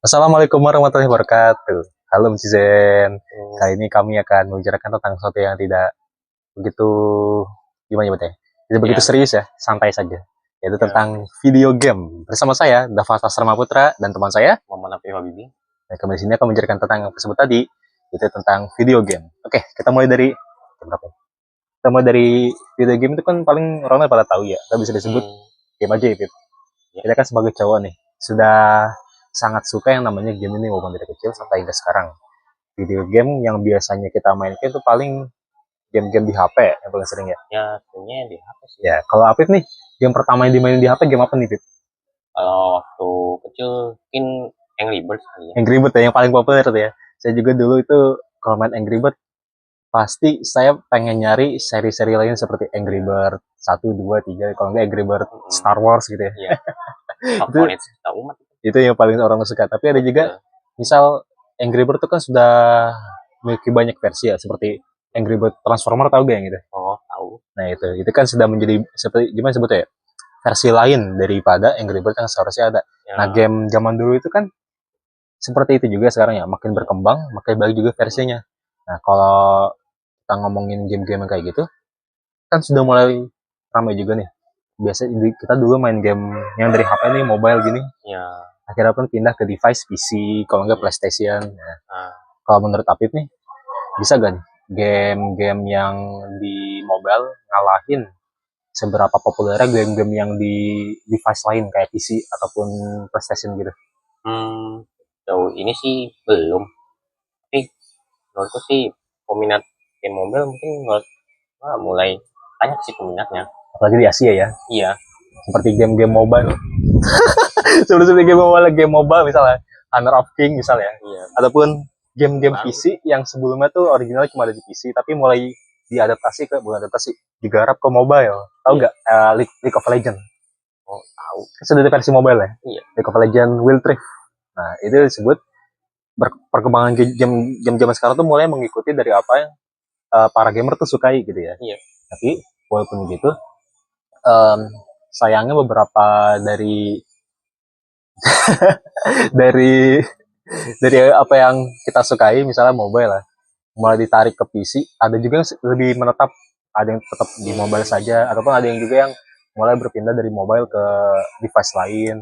Assalamualaikum warahmatullahi wabarakatuh. Halo Cizen. Hmm, Kali ini kami akan membicarakan tentang sesuatu yang tidak begitu gimana ya, tidak begitu ya, serius ya, santai saja. Yaitu ya, tentang video game. Bersama saya, Dava Sastra Putra dan teman saya. Muhammad Nafi Habibi. Nah, kami di sini akan membicarakan tentang yang tersebut tadi, yaitu tentang video game. Oke, kita mulai dari berapa ya? Kita mulai dari video game itu kan paling orang pada tahu ya. Kita bisa disebut Hmm, game aja ya, Pip. ya, Kita kan sebagai cowok nih, sudah sangat suka yang namanya game ini walaupun dari kecil sampai hingga sekarang. Video game yang biasanya kita mainkan itu paling game-game di HP yang paling sering ya. ya, sebenarnya di HP sih. Ya, kalau Apip nih, game pertama yang dimainin di HP game apa nih, Pip? Kalau waktu kecil mungkin Angry Birds kali ya. Angry Bird ya, yang paling populer tuh ya. Saya juga dulu itu kalau main Angry Bird, pasti saya pengen nyari seri-seri lain seperti Angry Bird 1, 2, 3, kalau enggak Angry Bird Hmm, Star Wars gitu ya. ya, itu favorit kita umat. itu yang paling orang suka. Tapi ada juga, Ya, misal Angry Bird itu kan sudah memiliki banyak versi ya, seperti Angry Bird Transformer tahu gak yang gitu? oh tahu. Nah itu kan sudah menjadi seperti gimana sebutnya ya? Versi lain daripada Angry Bird yang seharusnya ada. Nah Ya, game zaman dulu itu kan seperti itu juga sekarang ya, makin ya, berkembang, makin banyak juga hmm, versinya. Nah kalau kita ngomongin game-game yang kayak gitu, kan sudah mulai ramai juga nih. Biasa kita dulu main game yang dari HP nih, mobile gini, ya, akhirnya pun pindah ke device PC, kalau nggak ya, PlayStation. Nah, ah, kalau menurut Apip nih, bisa gak nih game-game yang di mobile ngalahin seberapa populernya game-game yang di device lain kayak PC ataupun PlayStation gitu? hmm, jauh ini sih belum. Tapi menurutku sih peminat game mobile mungkin mulai banyak sih peminatnya. Apalagi di Asia ya, Iya, seperti game-game mobile. Sebelum game mobile misalnya Honor of King misalnya, iya, ataupun game-game baru. PC yang sebelumnya tuh original cuma ada di PC tapi mulai diadaptasi ke bukan adaptasi digarap ke mobile. Tahu Iya, nggak League of Legends? oh tahu. Kan sudah ada versi mobile ya. Iya, League of Legends Wild Rift. Nah itu disebut perkembangan game zaman sekarang tuh mulai mengikuti dari apa yang para gamer tuh sukai gitu ya. iya, Tapi walaupun begitu, um, sayangnya beberapa dari dari apa yang kita sukai, misalnya mobile lah, mulai ditarik ke PC. Ada juga yang lebih menetap, ada yang tetap di mobile hmm, saja, ataupun ada yang juga yang mulai berpindah dari mobile ke device lain.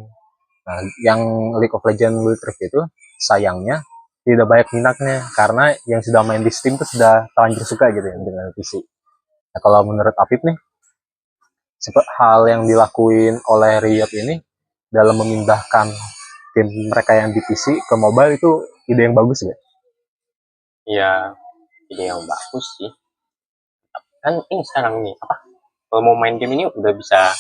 Nah, yang League of Legends Wild Rift itu sayangnya tidak banyak minatnya karena yang sudah main di Steam itu sudah terlanjur suka gitu ya dengan PC. Nah, kalau menurut Apip nih, hal yang dilakuin oleh Riot ini dalam memindahkan game mereka yang di PC ke mobile itu ide yang bagus ya? iya, ide yang bagus sih. Kan ini sekarang nih apa? Kalau mau main game ini udah bisa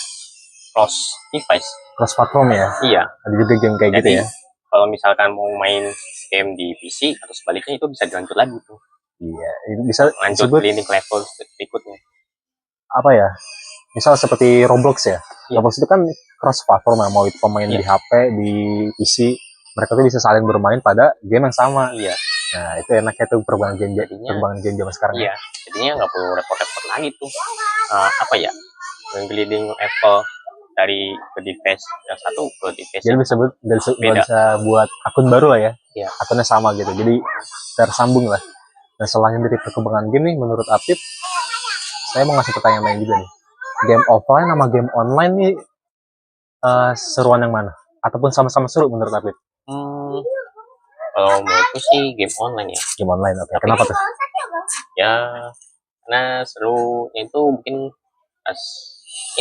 cross device. Cross platform ya? Iya. Ada juga game kayak gitu Jadi ya? kalau misalkan mau main game di PC atau sebaliknya itu bisa dilanjut lagi tuh. Iya, itu bisa Lanjut disebut link level berikutnya. apa ya? Misal seperti Roblox ya. Iya. Roblox itu kan cross platform ya, mau itu pemain Iya. di HP, di PC, mereka tuh bisa saling bermain pada game yang sama. Iya. Nah, itu enaknya tuh Jadinya perkembangan game zaman sekarang ya. iya. Jadinya nggak perlu repot-repot lagi tuh. Apa ya? Ngeliling level dari ke device yang satu ke device Jadi yang bisa beda. bisa buat akun baru lah ya. Iya. Akunnya sama gitu. Jadi tersambung lah. Dan selain dari perkembangan game nih, menurut Apip, saya mau ngasih pertanyaan lain juga nih. Game offline sama game online nih seruan yang mana? Ataupun sama-sama seru menurut Apip? Hmm, kalau menurutku sih game online ya. Game online, oke. Tapi Kenapa tuh? ya karena serunya itu mungkin pas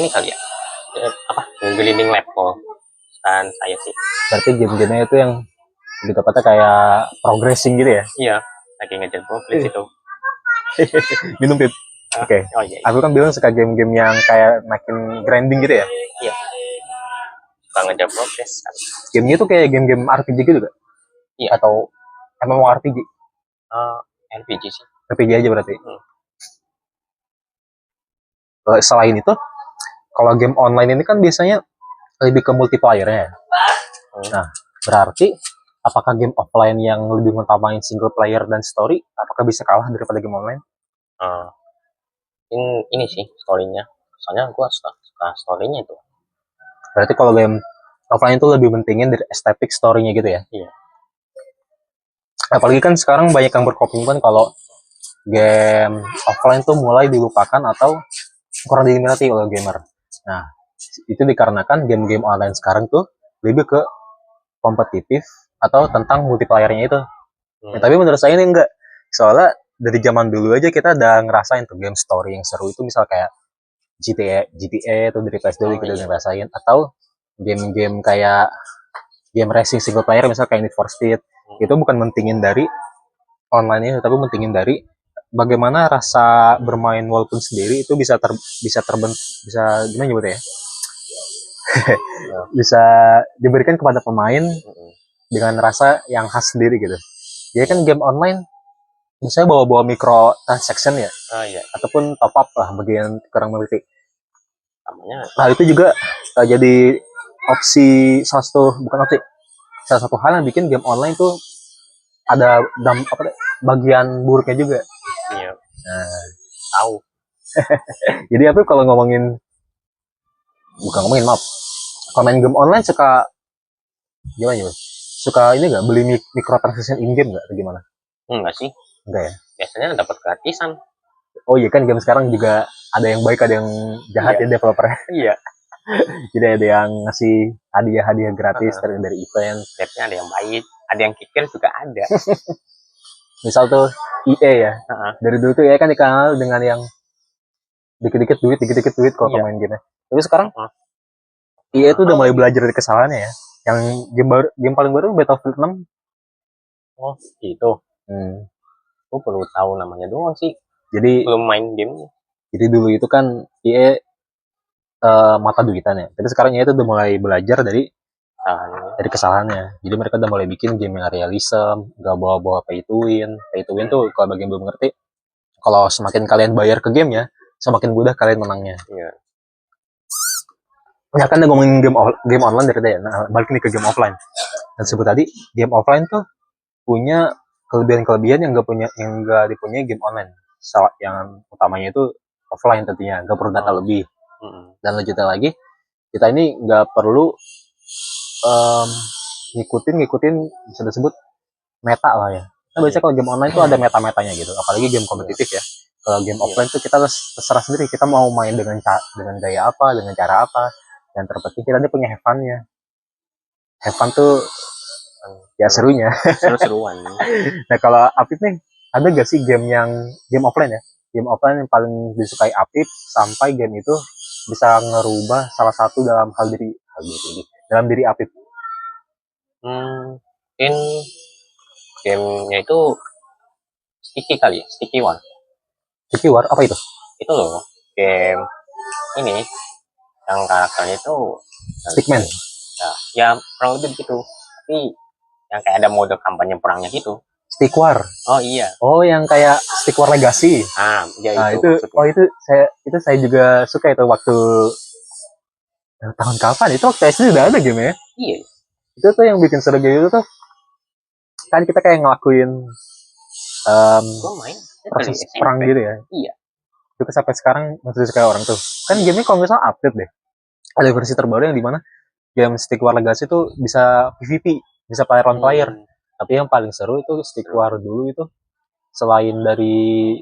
ini kali ya. Apa? Ngeliling level kan saya sih. Berarti game-gamenya itu yang lebih tepatnya kayak progressing gitu ya? Iya, lagi ngejar progress itu. Minum, Pip. Ah, Oke. oh iya, Aku kan bilang suka game-game yang kayak makin grinding gitu ya. iya, suka ngejar progress kan. Gamenya tuh kayak game-game RPG gitu gak? Iya, Atau MMORPG? uh, RPG sih. RPG aja berarti. Hmm. Selain itu, kalau game online ini kan biasanya lebih ke multiplayer-nya ya. Hmm. Nah, berarti apakah game offline yang lebih mengutamain single player dan story, apakah bisa kalah daripada game online? Uh, ini sih storynya. Soalnya gue suka storynya itu. Berarti kalau game offline itu lebih pentingin dari estetik story-nya gitu ya? Iya. Apalagi kan sekarang banyak yang berkomitmen kalau game offline tuh mulai dilupakan atau kurang diminati oleh gamer. Nah, itu dikarenakan game-game online sekarang tuh lebih ke kompetitif atau tentang multiplayernya itu. Ya, tapi menurut saya ini enggak. Soalnya dari zaman dulu aja kita udah ngerasain tuh game story yang seru itu, misal kayak GTA itu dari PS2 kita udah ngerasain, atau game-game kayak game racing single player misal kayak Need for Speed. Itu bukan mentingin dari online-nya, tapi mentingin dari bagaimana rasa bermain walaupun sendiri itu bisa gimana nyebutnya ya? Bisa diberikan kepada pemain dengan rasa yang khas sendiri gitu. Jadi kan game online misalnya bawa-bawa micro transaction ya, ataupun top up lah bagian kurang mengerti. Nah itu juga jadi opsi salah satu hal yang bikin game online tuh ada bagian buruknya juga. Iya. Nah, Tahu. jadi apa kalau maaf, kalau main game online suka gimana ya? Suka ini nggak beli microtransaction in game nggak atau gimana? Enggak sih. Enggak ya? Biasanya dapat gratisan. Oh iya kan game sekarang juga ada yang baik ada yang jahat ya developernya. Iya. Jadi ada yang ngasih hadiah-hadiah gratis dari event. Stepnya ada yang baik, ada yang kikir juga ada. Misal tuh EA ya. Dari dulu tuh EA kan dikenal dengan yang dikit-dikit duit kalau main game. Tapi sekarang EA tuh udah mulai belajar dari kesalahannya ya. Yang game paling baru Battlefield 6. Oh, gitu. Aku perlu tahu namanya doang sih. Jadi belum main game. Jadi dulu itu kan EA mata duitan ya. Tapi sekarang EA itu udah mulai belajar dari kesalahannya. Jadi mereka udah mulai bikin game yang realism, gak bawa-bawa pay to win. Pay to win tuh kalau bagi yang belum ngerti, kalau semakin kalian bayar ke game ya, semakin mudah kalian menangnya. Iya. Ya kan udah ngomongin game online dari tadi ya. Nah, balik nih ke game offline. Dan sebut tadi, game offline tuh punya kelebihan-kelebihan yang gak dipunyai game online. Yang utamanya itu offline tentunya, gak perlu data lebih. Dan lanjutnya lagi, kita ini gak perlu ngikutin bisa disebut meta lah ya. Nah, biasanya kalau game online tuh ada meta-metanya gitu, apalagi game kompetitif ya. Kalau game offline tuh kita terserah sendiri, kita mau main dengan gaya apa, dengan cara apa. Dan terpenting kita punya have fun-nya. Have fun tuh ya serunya. Seru-seruan. Nah kalau Apip nih, ada gak sih game offline ya? Game offline yang paling disukai Apip sampai game itu bisa ngerubah salah satu dalam dalam diri Apip. Mungkin gamenya itu Sticky kali ya, Sticky War. Sticky War apa itu? Itu loh, game ini yang karakternya itu Stickman. Ya kurang lebih gitu. Tapi yang kayak ada mode kampanye perangnya gitu. Stick War. Oh iya. Oh yang kayak Stick War Legacy. Ya itu saya juga suka itu waktu tahun kapan? Itu waktu SD udah ada game ya? Iya. Itu tuh yang bikin seru game itu tuh kan kita kayak ngelakuin proses perang gitu ya. Iya. Itu sampai sekarang masih suka orang tuh. Kan game ini kalau nggak salah update deh. Ada versi terbaru yang dimana game Stick War Legacy itu bisa PvP, bisa player on player. Tapi yang paling seru itu Stick War dulu itu selain dari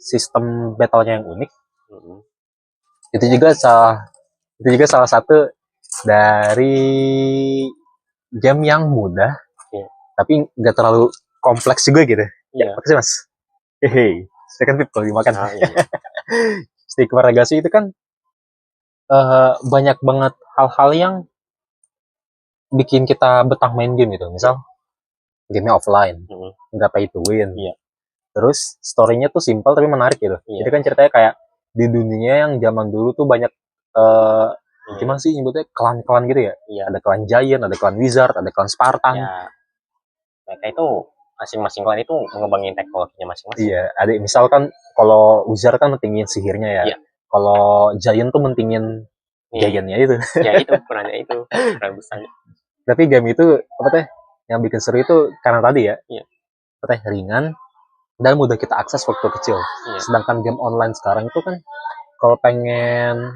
sistem battle-nya yang unik, itu juga salah satu dari game yang mudah, tapi nggak terlalu kompleks juga gitu. Iya. Apa sih mas? Hehe, second tip kalau dimakan. Stick War Legacy itu kan banyak banget hal-hal yang bikin kita betah main game gitu. Misal gamenya offline, nggak pay to win. Terus story-nya tuh simple tapi menarik gitu. Jadi kan ceritanya kayak di dunia yang zaman dulu tuh banyak gimana sih nyebutnya klan-klan gitu ya? Ada klan Giant, ada klan Wizard, ada klan Spartan. Mereka itu masing-masing klan itu mengembangin teknologinya masing-masing. Iya, ada misalkan kalau Wizard kan mentingin sihirnya ya. Kalau Giant tuh mentingin Giant-nya itu. Ya itu perannya itu peran besarnya. Tapi game itu apa teh yang bikin seru itu karena tadi ya. Apa teh ringan dan mudah kita akses waktu kecil. Sedangkan game online sekarang itu kan kalau pengen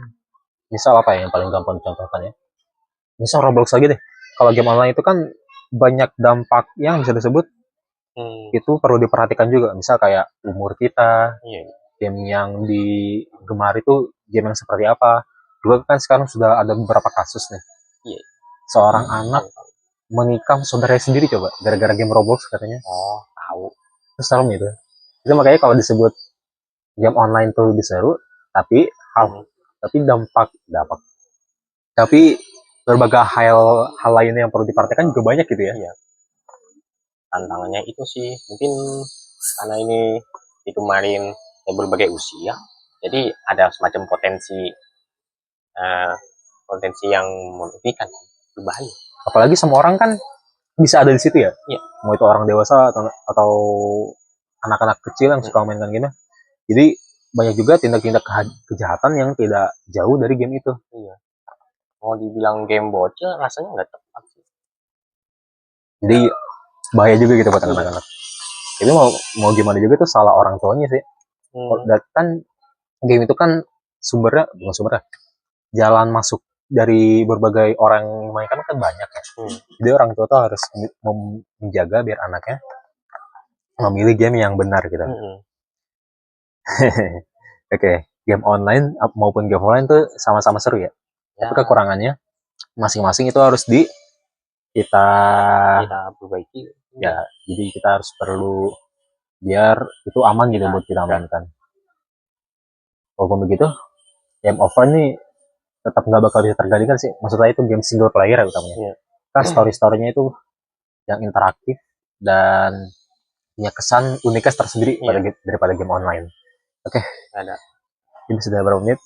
misal apa ya yang paling gampang dicontohkan ya? Misal Roblox lagi deh. Kalau game online itu kan banyak dampak yang bisa disebut itu perlu diperhatikan juga. Misal kayak umur kita, Iya. game yang digemari itu game yang seperti apa. Juga kan sekarang sudah ada beberapa kasus nih. Iya. Seorang anak menikah saudaranya sendiri coba gara-gara game Roblox katanya. Oh, tahu. Itu serem itu. Itu makanya kalau disebut game online tuh lebih seru, tapi tapi dampak tapi berbagai hal lainnya yang perlu diperhatikan juga banyak gitu ya. Iya. Tantangannya itu sih mungkin karena ini dikemarin berbagai usia, jadi ada semacam potensi yang merugikan, berbahaya. Apalagi semua orang kan bisa ada di situ ya. Iya. Mau itu orang dewasa atau anak-anak kecil yang suka mainkan game. Jadi banyak juga tindak-tindak kejahatan yang tidak jauh dari game itu. Iya. Mau dibilang game bocil rasanya nggak tepat sih. Jadi bahaya juga gitu buat anak-anak. Itu mau gimana juga tuh salah orang tuanya sih. Dan kan game itu kan bukan sumbernya, jalan masuk dari berbagai orang yang mainkan kan banyak ya. Jadi orang tua tuh harus menjaga biar anaknya memilih game yang benar gitu. Oke, game online maupun game offline tuh sama-sama seru ya. Tapi kekurangannya masing-masing itu harus kita perbaiki. Ya, jadi kita harus perlu biar itu aman gitu buat kita mainkan. Walaupun begitu, game offline nih tetap nggak bakal bisa tergantikan sih. Maksudnya itu game single player ya utamanya. Kan story-storynya itu yang interaktif dan punya kesan uniknya tersendiri daripada game online. Oke. Ada. Ini sudah berapa menit?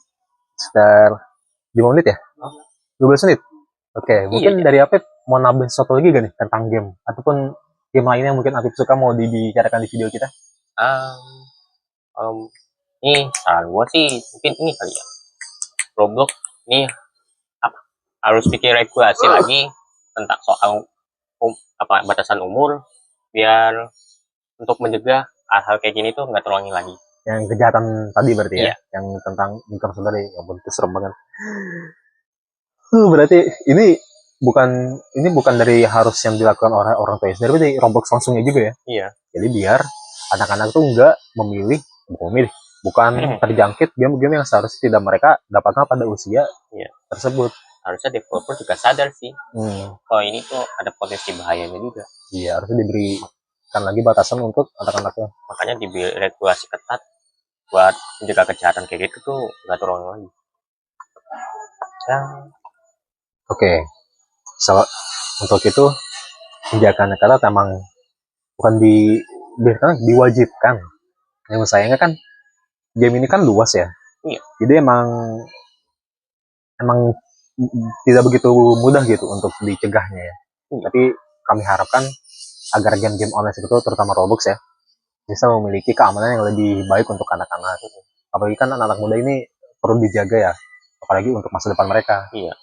Sekitar 5 menit ya? 12 menit? Oke, mungkin dari Apip mau nambahin sesuatu lagi gak nih tentang game? Ataupun game lainnya mungkin Apip suka mau dibicarakan di video kita? Ini saran gue sih mungkin ini kali ya. Roblox ini harus bikin regulasi lagi tentang soal batasan umur biar untuk mencegah hal-hal kayak gini tuh nggak terulangi lagi. Yang kejahatan tadi berarti ya, yang tentang nikah saudari, yang bentuk serem banget. Berarti ini bukan dari harus yang dilakukan oleh orang tua sendiri, tapi dari Roblox langsungnya juga ya. Iya. Jadi biar anak-anak tuh nggak bukan terjangkit game-game yang seharusnya tidak mereka dapatkan pada usia tersebut. Harusnya developer juga sadar sih. Kalau ini tuh ada potensi bahayanya juga. Iya, harusnya diberikan lagi batasan untuk anak-anaknya. Makanya diberi regulasi ketat buat menjaga kejahatan kayak gitu tuh nggak terulang lagi. Oke. So, untuk itu menjaga anak-anak emang bukan diwajibkan. Yang sayangnya kan game ini kan luas ya. Iya. Jadi emang tidak begitu mudah gitu untuk dicegahnya ya. Tapi kami harapkan agar game-game online seperti itu, terutama Roblox ya, bisa memiliki keamanan yang lebih baik untuk anak-anak. Apalagi kan anak-anak muda ini perlu dijaga ya, apalagi untuk masa depan mereka. Iya.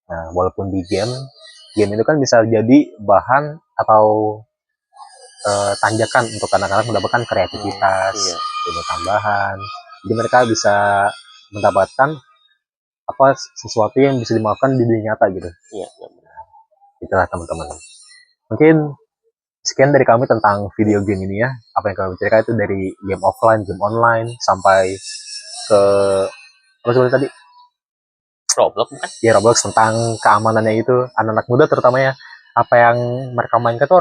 Nah, walaupun di game itu kan bisa jadi bahan atau tanjakan untuk anak-anak mendapatkan kreativitas, ilmu tambahan. Jadi mereka bisa mendapatkan sesuatu yang bisa dimaafkan di dunia nyata gitu. Iya. Itulah teman-teman. Mungkin sekian dari kami tentang video game ini ya. Apa yang kami bicarakan itu dari game offline, game online, sampai ke apa sebenarnya tadi? Roblox kan? Ya, Roblox, tentang keamanannya itu. Anak-anak muda terutama ya, apa yang mereka mainkan itu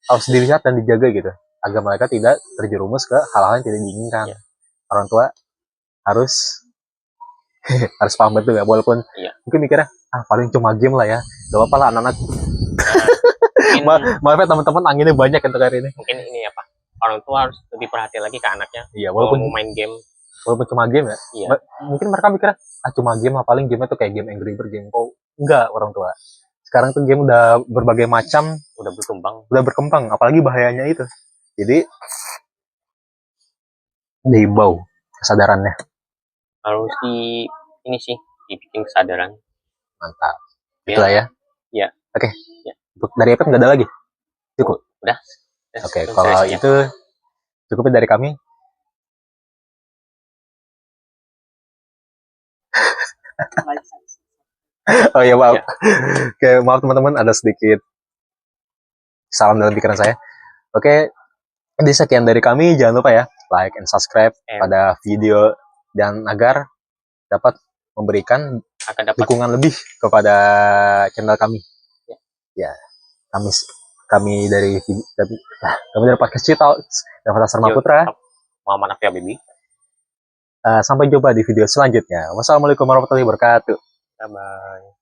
harus dilihat dan dijaga gitu, agar mereka tidak terjerumus ke hal-hal yang tidak diinginkan. Orang tua harus harus paham betul ya, walaupun mungkin mikirnya paling cuma game lah ya, gak apa-apa lah anak-anak. Maaf ya teman-teman, anginnya banyak untuk hari ini. Mungkin ini apa, orang tua harus lebih perhatian lagi ke anaknya. Iya, walaupun mau main game, walaupun cuma game ya. Iya. Mungkin mereka mikirnya cuma game lah, paling game itu kayak game Angry Birds, game enggak. Orang tua sekarang tuh game udah berbagai macam, udah berkembang, apalagi bahayanya itu. Jadi dihimbau kesadarannya harus ini sih dibikin kesadaran. Mantap. Itulah ya. Iya. Oke. Untuk dari Epep nggak ada lagi? Cukup. Udah. Oke, kalau itu cukup dari kami. Oh ya, maaf. Oke, maaf teman-teman, ada sedikit salam dalam pikiran saya. Oke, jadi sekian dari kami. Jangan lupa ya, like and subscribe pada video dan agar dapat memberikan akan dapat dukungan lebih kepada channel kami. Ya, kami dari podcast Cita dan Sarma Putra. Muhammad Nafi Habibi. Sampai jumpa di video selanjutnya. Wassalamualaikum warahmatullahi wabarakatuh. Bye bye.